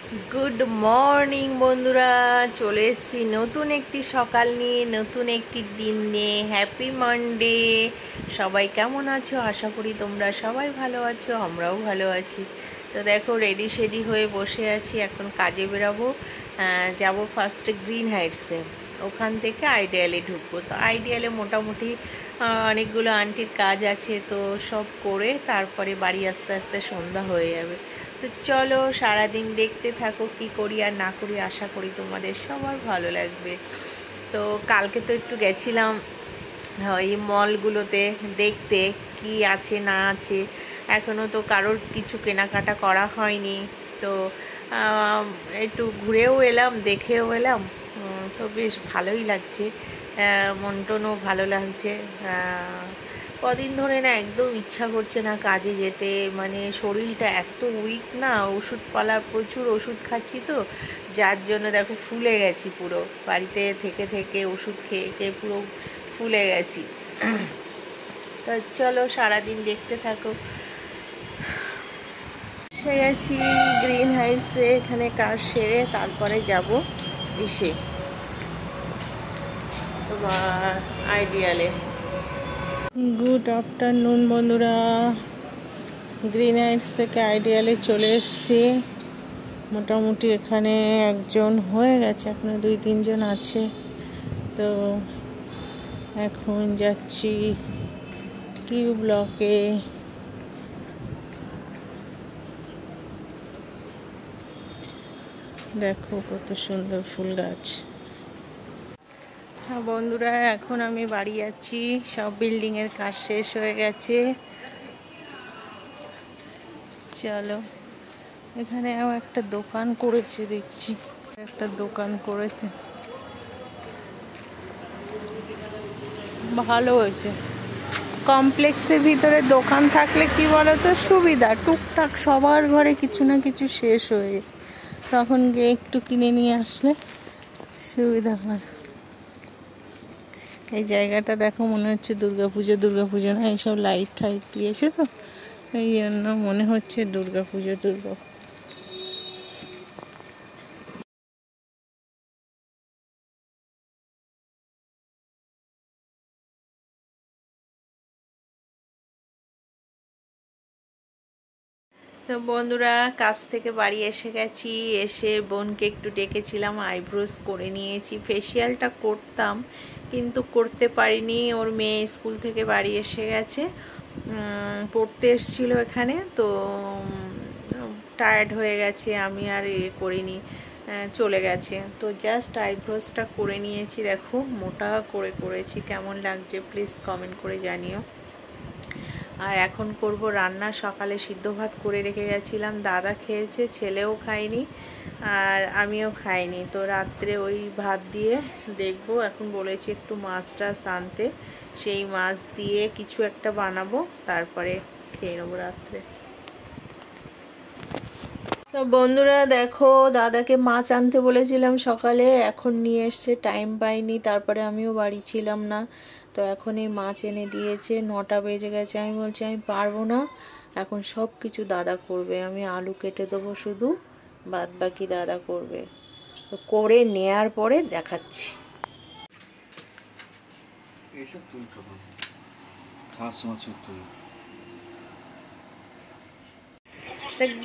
Good morning বন্ধুরা, চলে এসেছি নতুন একটি সকাল নিয়ে, নতুন একটি দিন নিয়ে। Happy Monday. সবাই কেমন আছো? আশা করি তোমরা সবাই ভালো আছো, আমরাও ভালো আছি। তো দেখো, রেডি শেডি হয়ে বসে আছি, এখন কাজে বেরাবো। যাব ফার্স্টে গ্রিন হাইটসে, ওখান থেকে আইডিয়ালে ঢুকবো। তো আইডিয়ালে মোটামুটি অনেকগুলো আন্টির কাজ আছে, তো সব করে তারপরে বাড়ি আস্তে আস্তে সন্ধ্যা হয়ে যাবে। তো চলো সারাদিন দেখতে থাকো কি করি আর না করি, আশা করি তোমাদের সবার ভালো লাগবে। তো কালকে তো একটু গেছিলাম এই মলগুলোতে দেখতে কি আছে না আছে, এখনও তো কারোর কিছু কেনাকাটা করা হয়নি। তো একটু ঘুরেও এলাম, দেখেও এলাম। তো বেশ ভালোই লাগছে, মন টনও ভালো লাগছে। কদিন ধরে না একদম ইচ্ছা করছে না কাজে যেতে, মানে শরীরটা এত উইক না, ওষুধপালা প্রচুর ওষুধ খাচ্ছি, তো যার জন্য দেখো ফুলে গেছি পুরো, বাড়িতে থেকে থেকে ওষুধ খেয়ে খেয়ে পুরো ফুলে গেছি। তো চলো সারাদিন দেখতে থাকো। এসে গেছি গ্রিন হাইটসে, এখানে কাজ সেরে তারপরে যাব ইসে তোমার আইডিয়ালে। গুড আফটারনুন বন্ধুরা, গ্রিন হাইটস থেকে আইডিয়ালে চলে এসেছি। মোটামুটি এখানে একজন হয়ে গেছে, এখনো 2-3 জন আছে। তো এখন যাচ্ছি কিউ ব্লকে। দেখো কত সুন্দর ফুল গাছ। হ্যাঁ বন্ধুরা, এখন আমি বাড়ি যাচ্ছি, সব বিল্ডিংয়ের কাজ শেষ হয়ে গেছে। চলো, এখানেও একটা দোকান করেছে দেখছি, একটা দোকান করেছে, ভালো হয়েছে। কমপ্লেক্সের ভিতরে দোকান থাকলে কি বলতো সুবিধা, টুকটাক সবার ঘরে কিছু না কিছু শেষ হয়ে, তখন গিয়ে একটু কিনে নিয়ে আসলে সুবিধা হয়। এই জায়গাটা দেখো, মনে হচ্ছে দুর্গাপুজো না, এইসব লাইট টাইট দিয়েছে তো এই জন্য মনে হচ্ছে দুর্গাপুজো। তো বন্ধুরা, কাজ থেকে বাড়ি এসে গেছি, এসে বোনকে একটু ডেকেছিলাম, আইব্রোস করে নিয়েছি। ফেসিয়ালটা করতাম কিন্তু করতে পারিনি, ওর মেয়ে স্কুল থেকে বাড়ি এসে গেছে, পড়তে এসেছিলো এখানে, তো টায়ার্ড হয়ে গেছে, আমি আর করিনি, চলে গেছে। তো জাস্ট আইব্রোসটা করে নিয়েছি, দেখো মোটা করে করেছি, কেমন লাগছে প্লিজ কমেন্ট করে জানিও। আর এখন করব রান্না। সকালে সিদ্ধ ভাত করে রেখে গেছিলাম, দাদা খেয়েছে, ছেলেও খায়নি আর আমিও খাইনি। তো রাত্রে ওই ভাত দিয়ে দেখবো, এখন বলেছি একটু মাছ টাছ আনতে, সেই মাছ দিয়ে কিছু একটা বানাবো, তারপরে খেয়ে নেবো রাত্রে। তো বন্ধুরা দেখো, দাদাকে মাছ আনতে বলেছিলাম সকালে, এখন নিয়ে এসছে, টাইম পাইনি, তারপরে আমিও বাড়ি ছিলাম না, তো এখন এই মাছ এনে দিয়েছে। 9টা বেজে গেছে, আমি বলছি আমি পারবো না, এখন সব কিছু দাদা করবে, আমি আলু কেটে দেবো শুধু, বাদ বাকি দাদা করবে। তো করে নেয়ার পরে দেখাচ্ছি।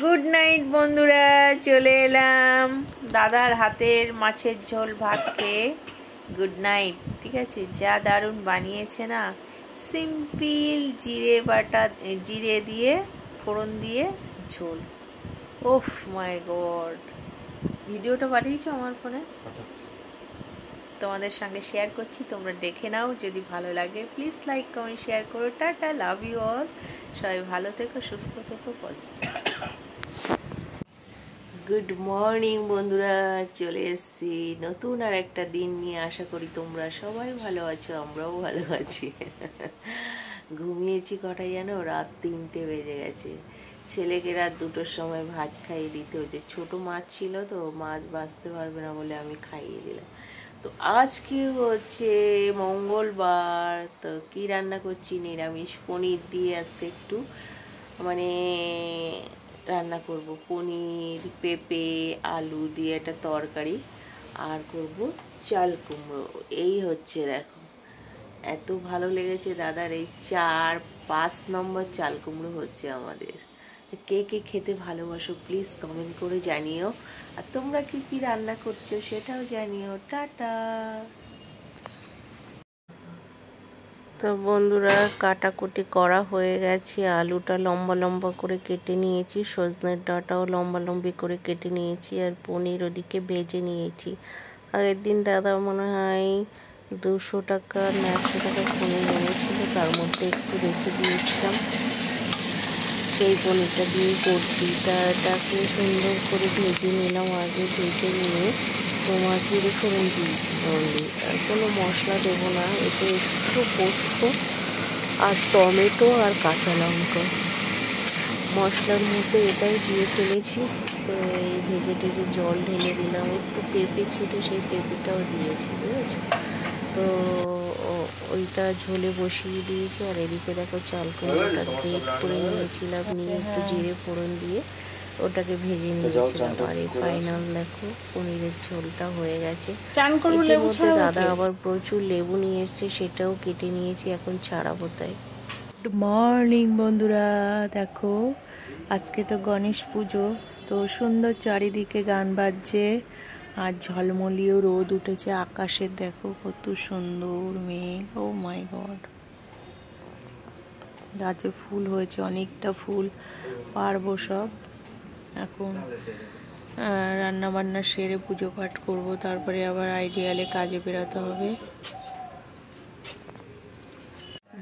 গুড নাইট বন্ধুরা, চলে এলাম দাদার হাতের মাছের ঝোল ভাত খেয়ে। Good night. ঠিক আছে, যা দারুণ বানিয়েছে না, সিম্পল জিরে বাটা, জিরে দিয়ে ফোড়ন দিয়ে ঝোল। ওফ মাই গড, ভিডিওটা পাঠিয়েছো আমার ফোনে, তোমাদের সঙ্গে শেয়ার করছি, তোমরা দেখে নাও, যদি ভালো লাগে প্লিজ লাইক কমেন্ট শেয়ার করো। টাটা, লাভ ইউ অল, সবাই ভালো থেকো, সুস্থ থেকো, পজিটিভ। গুড মর্নিং বন্ধুরা, চলে এসেছি নতুন আর একটা দিন নিয়ে, আশা করি তোমরা সবাই ভালো আছো, আমরাও ভালো আছি। ঘুমিয়েছি কটায় জানো, রাত 3টে বেজে গেছে। ছেলেকে রাত 2টোর সময় ভাত খাইয়ে দিতে হচ্ছে, ছোটো মাছ ছিল তো, মাছ বাঁচতে পারবে না বলে আমি খাইয়ে দিলাম। তো আজকে হচ্ছে মঙ্গলবার, তো কি রান্না করছি, নিরামিষ, পনির দিয়ে আজকে একটু মানে রান্না করব পনির, পেঁপে, আলু দিয়ে একটা তরকারি, আর করব চাল কুমড়ো। এই হচ্ছে, দেখো এত ভালো লেগেছে দাদার এই 4-5 নম্বর চাল কুমড়ো হচ্ছে আমাদের। কে কে খেতে ভালোবাসো প্লিজ কমেন্ট করে জানিও, আর তোমরা কি কি রান্না করছো সেটাও জানিও। টাটা। তো বন্ধুরা, কাটাকুটি করা হয়ে গেছে। আলুটা লম্বা লম্বা করে কেটে নিয়েছি, সজনের ডাঁটাও লম্বা লম্বি করে কেটে নিয়েছি, আর পনির ওদিকে ভেজে নিয়েছি। আগের দিন দাদা মনে হয় 200 টাকা না 100 টাকা পনির এনেছিল, তার মধ্যে একটু রেখে দিয়েছিলাম, সেই পনিরটা দিয়েই করছি। এটাকে সুন্দর করে ভেজে নিলাম। আগে ভেজে নিয়ে তোমার জিরে ফোড়ন দিয়েছি অনলি, আর কোনো মশলা দেবো না। এতে একটু পোস্ত আর টমেটো আর কাঁচা লঙ্কা, মশলার মধ্যে এটাই দিয়ে ফেলেছি। তো এই ভেজে টেজে জল ঢেলে দিলাম, একটু পেঁপে ছিল সেই পেঁপেটাও দিয়েছি, বুঝেছো? তো ওইটা ঝোলে বসিয়ে দিয়েছি। আর এদিকে দেখো চাল কুমড়োটা গ্রেট করে নিয়েছিলাম, নিয়ে একটু জিরে ফোড়ন দিয়ে ওটাকে ভেজে নিয়েছিলাম। আর এই ফাইনাল দেখো পনিরের ঝোলটা হয়ে গেছে। দাদা আবার প্রচুর লেবু নিয়ে এসছে, সেটাও কেটে নিয়েছি, এখন ছাড়াবো তাই। গুড মর্নিং বন্ধুরা, দেখো আজকে তো গণেশ পুজো, তো সুন্দর চারিদিকে গান বাজছে, আর ঝলমলিও রোদ উঠেছে আকাশে, দেখো কত সুন্দর মেঘ। ও মাই গড, গাছে ফুল হয়েছে, অনেকটা ফুল পারবো সব। এখন রান্না বান্না সেরে পুজো পাঠ করব, তারপরে আবার আইডিয়ালে কাজে বেরোতে হবে।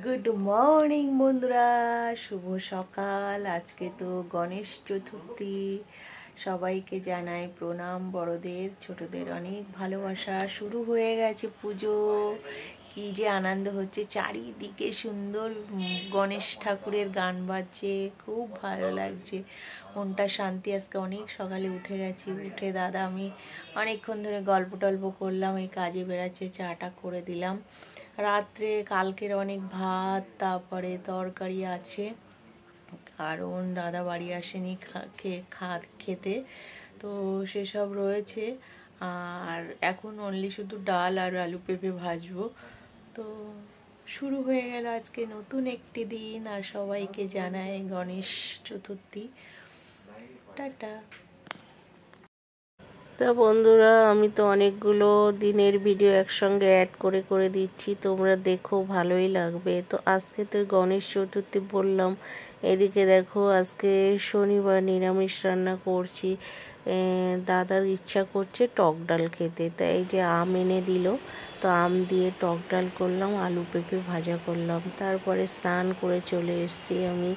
গুড মর্নিং বন্ধুরা, শুভ সকাল। আজকে তো গণেশ চতুর্থী, সবাইকে জানাই প্রণাম, বড়দের ছোটদের অনেক ভালোবাসা। শুরু হয়ে গেছে পুজো, কি যে আনন্দ হচ্ছে, চারিদিকে সুন্দর গণেশ ঠাকুরের গান বাজছে, খুব ভালো লাগছে, মনটা শান্তি। আজকে অনেক সকালে উঠে গেছি, উঠে দাদা আমি অনেকক্ষণ ধরে গল্প টল্প করলাম, এই কাজে বেড়াচ্ছে, চাটা করে দিলাম। রাত্রে কালকের অনেক ভাত, তারপরে তরকারি আছে, কারণ দাদা বাড়ি আসেনি খেতে, তো সেসব রয়েছে। আর এখন অনলি শুধু ডাল আর আলু পেঁপে ভাজবো। তো শুরু হয়ে গেল আজকে নতুন একটি দিন, আর সবাইকে জানাই গণেশ চতুর্থী। টাটা। তা বন্ধুরা, আমি তো অনেকগুলো দিনের ভিডিও একসঙ্গে অ্যাড করে করে দিচ্ছি, তোমরা দেখো, ভালোই লাগবে। তো আজকে তো গণেশ চতুর্থী বললাম, এদিকে দেখো আজকে শনিবার নিরামিষ রান্না করছি। দাদার ইচ্ছা করছে টক ডাল খেতে, তাই এই যে আম এনে দিল, তো আম দিয়ে টক ডাল করলাম, আলু পেঁপে ভাজা করলাম। তারপরে স্নান করে চলে এসেছি আমি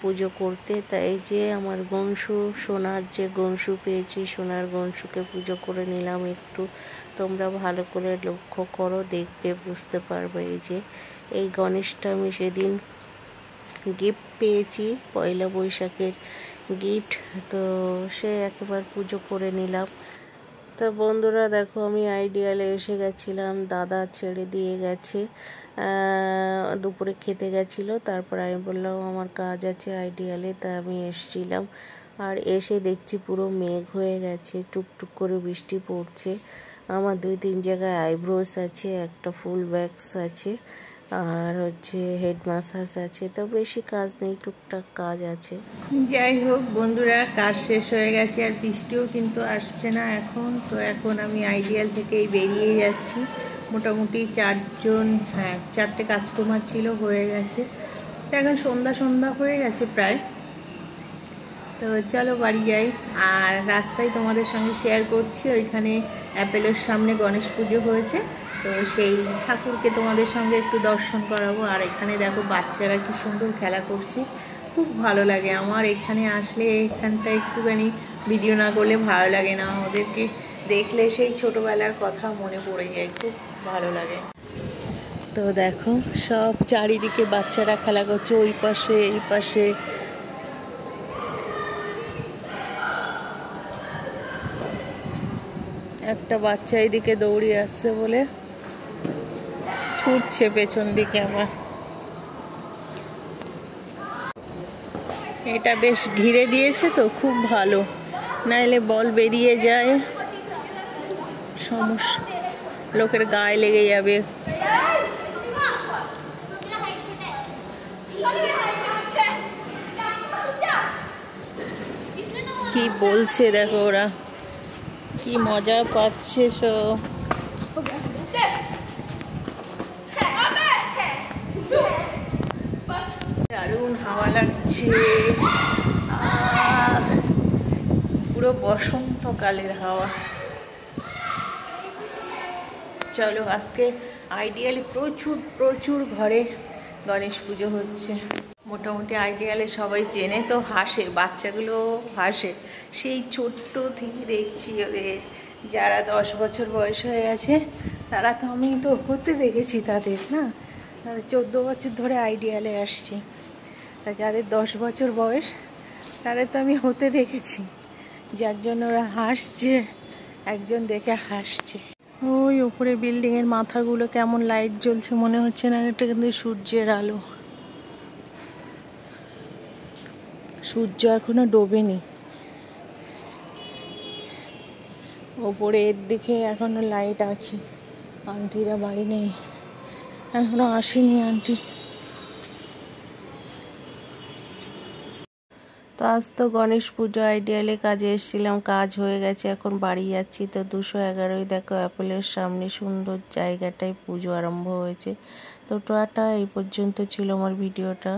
পুজো করতে। তাই যে আমার গনসু, সোনার যে গনসু পেয়েছি, সোনার গনসুকে পুজো করে নিলাম একটু। তোমরা ভালো করে লক্ষ্য করো, দেখবে বুঝতে পারবে। এই যে এই গণেশটা আমি সেদিন গিফট পেয়েছি, পয়লা বৈশাখের গিফট, তো সে একবার পুজো করে নিলাম। তো বন্ধুরা দেখো, আমি আইডিয়ালে এসে গেছিলাম, দাদা ছেড়ে দিয়ে গেছে, দুপুরে খেতে গেছিলো। তারপর আমি বললাম আমার কাজ আছে আইডিয়ালে, তা আমি এসছিলাম। আর এসে দেখছি পুরো মেঘ হয়ে গেছে, টুকটুক করে বৃষ্টি পড়ছে। আমার 2-3 জায়গায় আইব্রোস আছে, একটা ফুল ব্যাক্স আছে, আর হচ্ছে হেড মাসাজ আছে, তো বেশি কাজ নেই, টুকটাক কাজ আছে। যাই হোক বন্ধুরা, কাজ শেষ হয়ে গেছে, আর বৃষ্টিও কিন্তু আসছে না এখন। তো এখন আমি আইডিয়াল থেকেই বেরিয়ে যাচ্ছি। মোটামুটি 4টে কাস্টমার ছিল, হয়ে গেছে। তো এখন সন্ধ্যা হয়ে গেছে প্রায়। তো চলো বাড়ি যাই। আর রাস্তায় তোমাদের সঙ্গে শেয়ার করছি, ওইখানে অ্যাপেলের সামনে গণেশ পুজো হয়েছে, তো সেই ঠাকুরকে তোমাদের সঙ্গে একটু দর্শন করাবো। আর এখানে দেখো বাচ্চারা কি সুন্দর খেলা করছে, খুব ভালো লাগে আমার এখানে আসলে। এখানটা একটুখানি ভিডিও না করলে ভালো লাগে না, ওদেরকে দেখলে সেই ছোটোবেলার কথা মনে পড়ে যায়, খুব ভালো লাগে। তো দেখো সব চারিদিকে বাচ্চারা খেলা করছে, ওই পাশে এই পাশে। একটা বাচ্চা এইদিকে দৌড়িয়ে আসছে বলে ছুটছে পেছন দিকে আমার। এটা বেশ ঘিরে দিয়েছে তো, খুব ভালো, নাইলে বল বেরিয়ে যায়, সমস্যা, লোকের গায়ে লেগে যাবে। কি বলছে দেখো, ওরা কি মজা পাচ্ছে সব। দারুণ হাওয়া লাগছে, পুরো বসন্তকালের হাওয়া। চলো, আজকে আইডিয়ালে প্রচুর প্রচুর ঘরে গণেশ পুজো হচ্ছে। মোটামুটি আইডিয়ালে সবাই চেনে তো, হাসে, বাচ্চাগুলো হাসে, সেই ছোট্ট থেকে দেখছি ওদের। যারা 10 বছর বয়স হয়ে গেছে তারা তো, আমি তো হতে দেখেছি তাদের, না 14 বছর ধরে আইডিয়ালে আসছি, তা যাদের 10 বছর বয়স তাদের তো আমি হতে দেখেছি, যার জন্য ওরা হাসছে, একজন দেখে হাসছে। ওই ওপরে বিল্ডিংয়ের মাথাগুলো কেমন লাইট জ্বলছে মনে হচ্ছে না, এটা কিন্তু সূর্যের আলো, সূর্য এখনো ডোবেনি। ওপরে এর দিকে এখনো লাইট আছে। আন্টিরা বাড়ি নেই, এখনো আসেনি আন্টি। তো আজ তো গণেশ পুজো, আইডিয়ালে কাজে এসেছিলাম, কাজ হয়ে গেছে, এখন বাড়ি যাচ্ছি। তো 211 দেখো অ্যাপেলের সামনে সুন্দর জায়গাটায় পুজো আরম্ভ হয়েছে। তো টাটা, এই পর্যন্ত ছিল আমার ভিডিওটা।